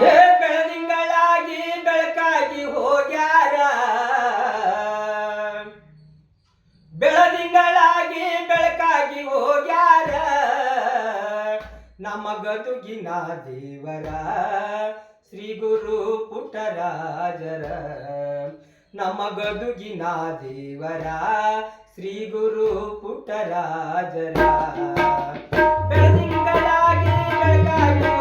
ಹೇ ಬೆಳದಿಂಗಳಾಗಿ ಬೆಳಕಾಗಿ ಹೋಗ್ಯಾರ, ಬೆಳದಿಂಗಳಾಗಿ ಬೆಳಕಾಗಿ ಹೋಗ್ಯಾರ ನಮ್ಮ ಗದುಗಿನ ದೇವರ ಶ್ರೀ ಗುರು ಪುಟ್ಟರಾಜರ. ನಮ್ಮ ಗದುಗಿನ ದೇವರ ಶ್ರೀ ಗುರು ಪುಟ್ಟರಾಜರ. ಬೆಳದಿಂಗಳಾಗಿ ಬೆಳಕಾಗಿ